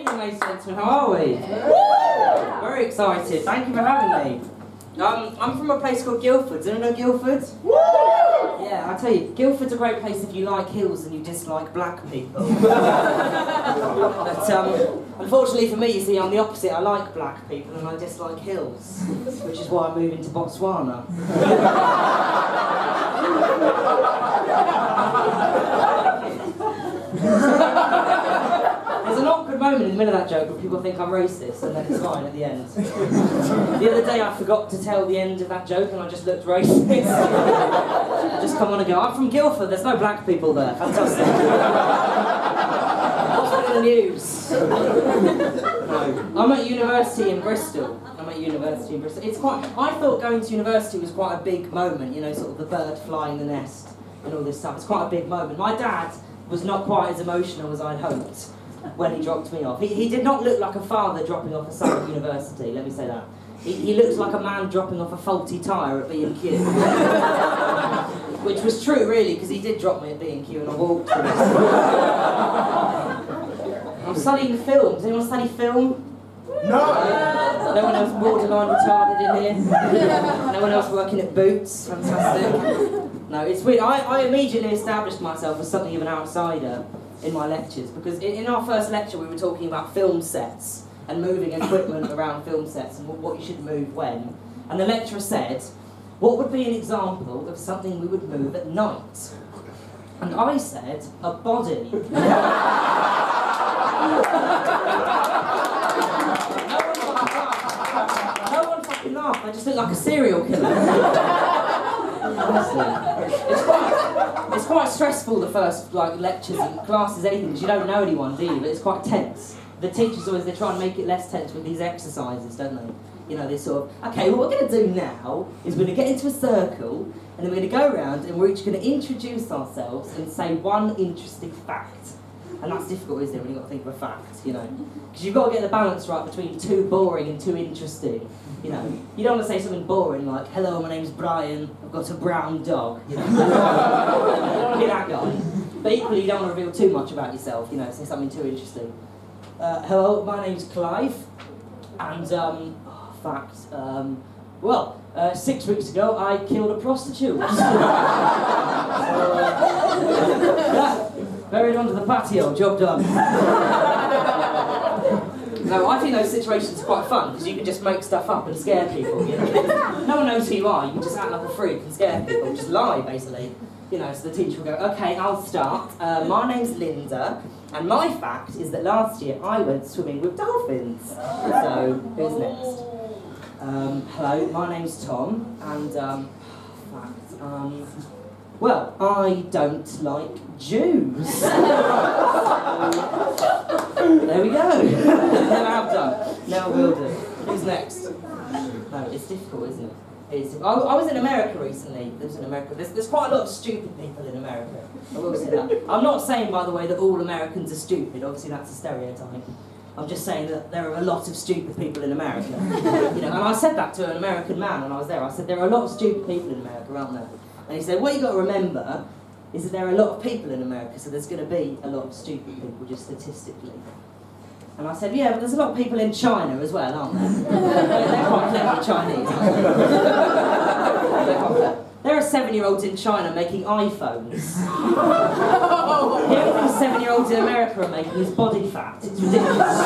evening, ladies and gentlemen. How are we? Very excited. Thank you for having me. I'm from a place called Guildford. Do you know Guildford? Yeah, I tell you, Guildford's a great place if you like hills and you dislike black people. But unfortunately for me, you see, I'm the opposite. I like black people and I dislike hills, which is why I'm moving to Botswana. There's an awkward moment in the middle of that joke where people think I'm racist, and then it's fine at the end. The other day I forgot to tell the end of that joke and I just looked racist. Just come on and go, I'm from Guildford, there's no black people there. Fantastic. What's been in the news? No. I'm at university in Bristol. It's quite, I thought going to university was quite a big moment, you know, sort of the bird flying the nest and all this stuff. It's quite a big moment. My dad was not quite as emotional as I'd hoped when he dropped me off. He did not look like a father dropping off a son at university, let me say that. He looks like a man dropping off a faulty tyre at B&Q. Which was true, really, because he did drop me at B&Q and I walked through it. I'm studying film. Does anyone study film? No! No one else borderline retarded in here? No one else working at Boots? Fantastic. No, it's weird. I immediately established myself as something of an outsider in my lectures, because in our first lecture we were talking about film sets and moving equipment around film sets and what you should move when. And the lecturer said, what would be an example of something we would move at night? And I said, a body. No one fucking laughed. I just look like a serial killer. Honestly. It's quite stressful, the first lectures and classes, anything, because you don't know anyone, do you? But it's quite tense. The teachers always, they try and make it less tense with these exercises, don't they? You know, this sort of, okay, what we're going to do now is we're going to get into a circle, and then we're going to go around and we're each going to introduce ourselves and say one interesting fact. And that's difficult, isn't it, when you've got to think of a fact, you know? Because you've got to get the balance right between too boring and too interesting, you know? You don't want to say something boring like, hello, my name's Brian, I've got a brown dog, you know? You don't want to be that guy. But equally, you don't want to reveal too much about yourself, you know, say something too interesting. Hello, my name's Clive, and, 6 weeks ago I killed a prostitute. Buried under the patio, job done. No, I think those situations are quite fun, because you can just make stuff up and scare people, you know. No one knows who you are, you can just act like a freak and scare people, just lie, basically. You know, so the teacher will go, okay, I'll start. My name's Linda, and my fact is that last year I went swimming with dolphins. So, who's next? Hello, my name's Tom, and, well, I don't like Jews. There we go. Never have done. Never will do. Who's next? No, it's difficult, isn't it? I was in America recently. There's quite a lot of stupid people in America. I will say that. I'm not saying, by the way, that all Americans are stupid. Obviously, that's a stereotype. I'm just saying that there are a lot of stupid people in America. You know, and I said that to an American man when I was there. I said, there are a lot of stupid people in America, aren't there? And he said, what you've got to remember is that there are a lot of people in America, so there's going to be a lot of stupid people, just statistically. And I said, yeah, but there's a lot of people in China as well, aren't there? They're quite clever Chinese, aren't they? There are 7-year-olds in China making iPhones. The only thing 7-year-olds in America are making is body fat. It's ridiculous.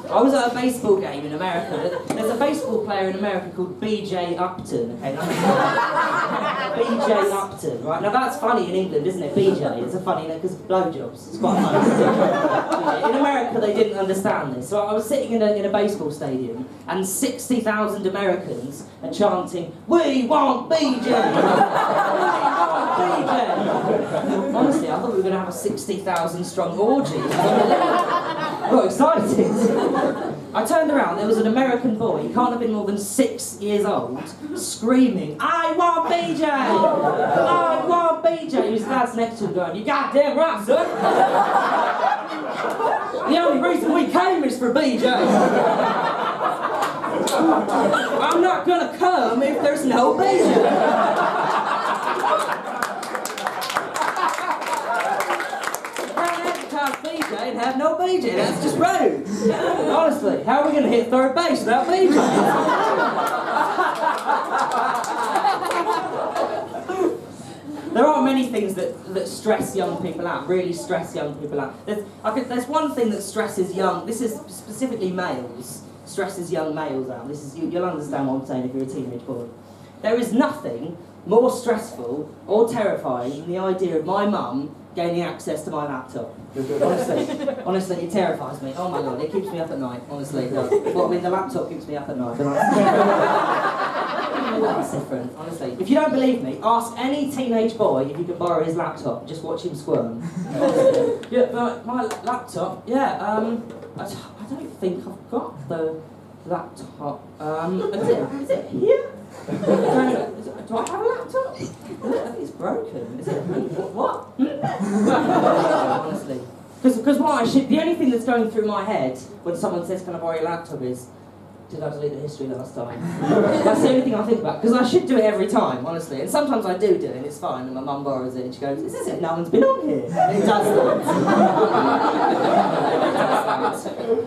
I was at a baseball game in America. There's a baseball player in America called B.J. Upton. Okay, B.J. Upton, right? Now that's funny in England, isn't it? B.J. It's a funny name because blowjobs. It's quite funny. In America, they didn't understand this. So I was sitting in a baseball stadium, and 60,000 Americans are chanting, "We want B.J. We want B.J." Honestly, I thought we were going to have a 60,000 strong orgy. I got excited. I turned around, there was an American boy, he can't have been more than 6 years old, screaming, "I want BJ! I want BJ!" His dad's next to him going, "You goddamn right, son! The only reason we came is for BJ! I'm not gonna come if there's no BJ!" no BJ, that's just rude. Honestly, how are we going to hit third base without BJ? There are many things that stress young people out, really stress young people out. There's one thing that stresses this is specifically males, stresses young males out. You'll understand what I'm saying if you're a teenage boy. There is nothing more stressful or terrifying than the idea of my mum gaining access to my laptop. Honestly, it terrifies me. Oh my God, it keeps me up at night, honestly. The laptop keeps me up at night. That's different, honestly. If you don't believe me, ask any teenage boy if you can borrow his laptop. Just watch him squirm. Yeah, my laptop. Yeah. I don't think I've got the laptop. Is it here? Do I have a laptop? I think it's broken. Is it? What? Honestly. Because the only thing that's going through my head when someone says, can I borrow your laptop is, did I delete the history last time? That's the only thing I think about, because I should do it every time, honestly. And sometimes I do it, and it's fine, and my mum borrows it, and she goes, is this it? No one's been on here. And it does that.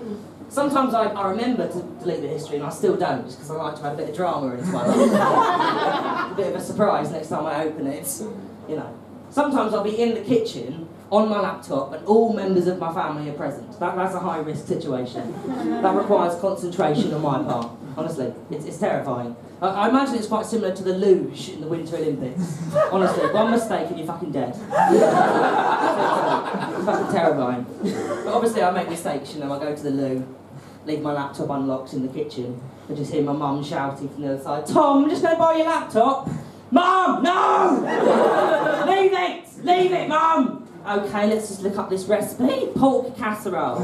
Sometimes I remember to delete the history, and I still don't, just because I like to add a bit of drama into my life. A bit of a surprise next time I open it, you know. Sometimes I'll be in the kitchen, on my laptop, and all members of my family are present. That's a high-risk situation. That requires concentration on my part. Honestly, it's terrifying. I imagine it's quite similar to the luge in the Winter Olympics. Honestly, one mistake and you're fucking dead. It's fucking terrifying. But obviously I make mistakes, you know, I go to the loo, leave my laptop unlocked in the kitchen, and just hear my mum shouting from the other side, Tom, I'm just going to borrow your laptop. Mum, no! Leave it, Mum! Okay, let's just look up this recipe. Pork casserole.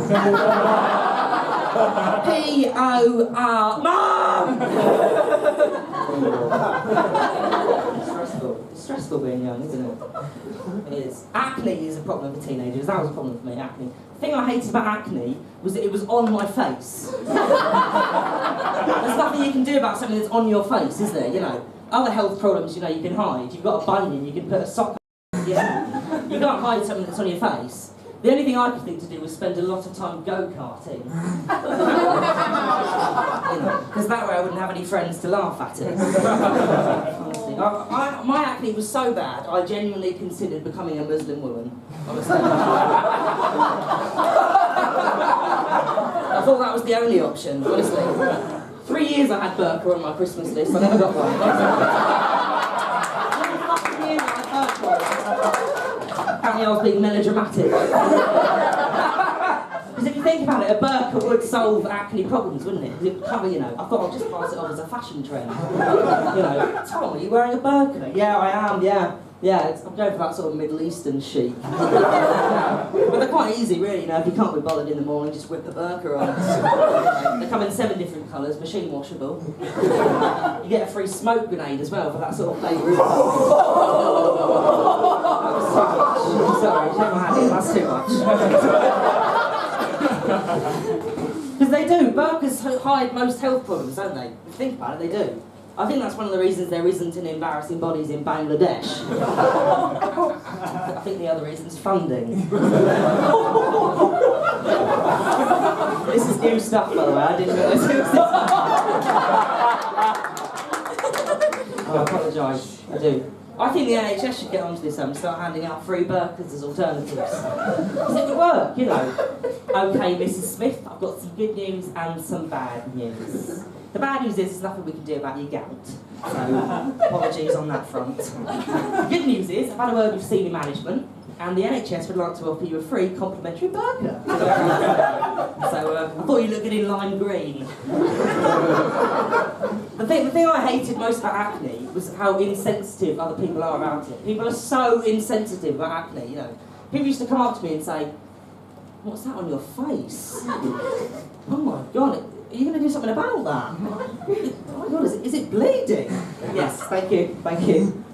P-O-R... Mum! It's stressful being young, isn't it? It is. Acne is a problem for teenagers. That was a problem for me, acne. The thing I hated about acne was that it was on my face. There's nothing you can do about something that's on your face, is there? You know, other health problems, you know, you can hide. You've got a bunion, you can put a sock. Yeah. You can't hide something that's on your face. The only thing I could think to do was spend a lot of time go-karting. Because that way I wouldn't have any friends to laugh at it. Honestly. My acne was so bad, I genuinely considered becoming a Muslim woman. Honestly. I thought that was the only option, honestly. 3 years I had burqa on my Christmas list, I never got one. Apparently I was being melodramatic. Because if you think about it, a burqa would solve acne problems, wouldn't it? It would cover, you know, I thought I'd just pass it off as a fashion trend. You know, Tom, are you wearing a burqa? Yeah, I am, yeah. Yeah, I'm going for that sort of Middle Eastern chic. But they're quite easy, really, you know, if you can't be bothered in the morning, just whip a burqa on. They come in 7 different colours, machine washable. You get a free smoke grenade as well for that sort of flavour. Sorry, shake my hand in, that's too much. Because they do, burqas hide most health problems, don't they? If you think about it, they do. I think that's one of the reasons there isn't an embarrassing bodies in Bangladesh. I think the other reason's funding. This is new stuff, by the way, I didn't realise it was this. I apologise, I do. I think the NHS should get onto this and start handing out free burqas as alternatives. Because it would work, you know. Okay, Mrs. Smith, I've got some good news and some bad news. The bad news is there's nothing we can do about your gout. So, apologies on that front. The good news is, I've had a word with senior management, and the NHS would like to offer you a free complimentary burqa. So, I thought you looked good in lime green. The thing I hated most about acne was how insensitive other people are about it. People are so insensitive about acne, you know. People used to come up to me and say, what's that on your face? Oh my God, are you going to do something about that? Oh my God, is it bleeding? Yes, thank you.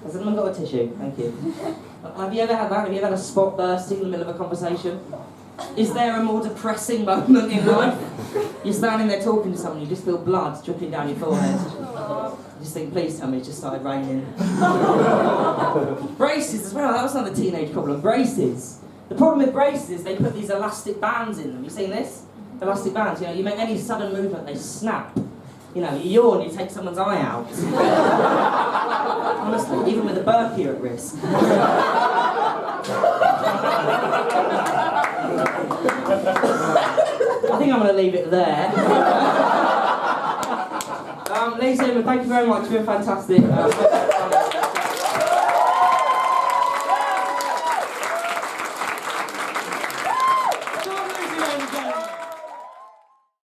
Has anyone got a tissue? Thank you. Have you ever had that? Have you ever had a spot bursting in the middle of a conversation? Is there a more depressing moment in life? You're standing there talking to someone, you just feel blood dripping down your forehead. You just think, please tell me it just started raining. Braces as well, that was another teenage problem. Braces. The problem with braces is they put these elastic bands in them. You seen this? Elastic bands, you know, you make any sudden movement, they snap. You know, you yawn, you take someone's eye out. Honestly, even with a burp, you're at risk. I think I'm going to leave it there. Ladies and gentlemen, thank you very much. You've been fantastic.